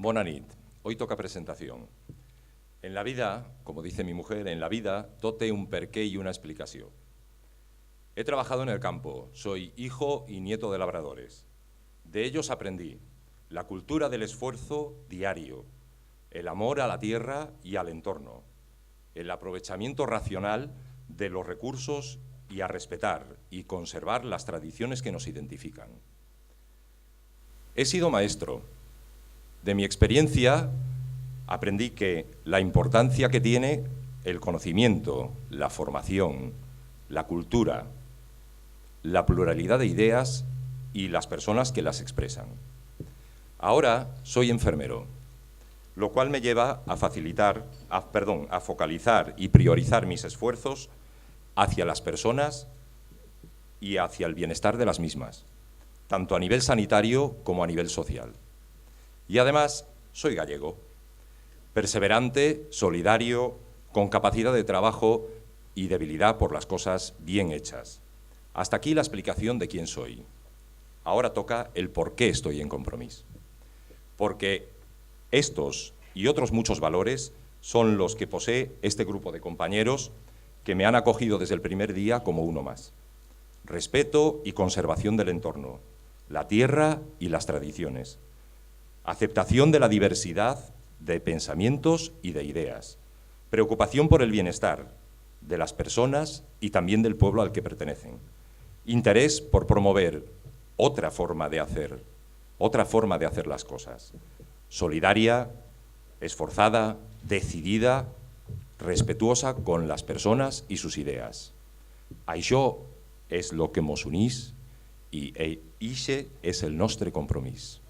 Bona nit. Hoy toca presentación. En la vida, como dice mi mujer, en la vida tot té un perqué y una explicación. He trabajado en el campo, soy hijo y nieto de labradores. De ellos aprendí la cultura del esfuerzo diario, el amor a la tierra y al entorno, el aprovechamiento racional de los recursos y a respetar y conservar las tradiciones que nos identifican. He sido maestro. De mi experiencia aprendí que la importancia que tiene el conocimiento, la formación, la cultura, la pluralidad de ideas y las personas que las expresan. Ahora soy enfermero, lo cual me lleva a focalizar y priorizar mis esfuerzos hacia las personas y hacia el bienestar de las mismas, tanto a nivel sanitario como a nivel social. Y además soy gallego, perseverante, solidario, con capacidad de trabajo y debilidad por las cosas bien hechas. Hasta aquí la explicación de quién soy. Ahora toca el por qué estoy en Compromís. Porque estos y otros muchos valores son los que posee este grupo de compañeros que me han acogido desde el primer día como uno más. Respeto y conservación del entorno, la tierra y las tradiciones. Aceptación de la diversidad de pensamientos y de ideas. Preocupación por el bienestar de las personas y también del pueblo al que pertenecen. Interés por promover otra forma de hacer las cosas. Solidaria, esforzada, decidida, respetuosa con las personas y sus ideas. Això és lo que mos unís i ixe és el nostre compromís.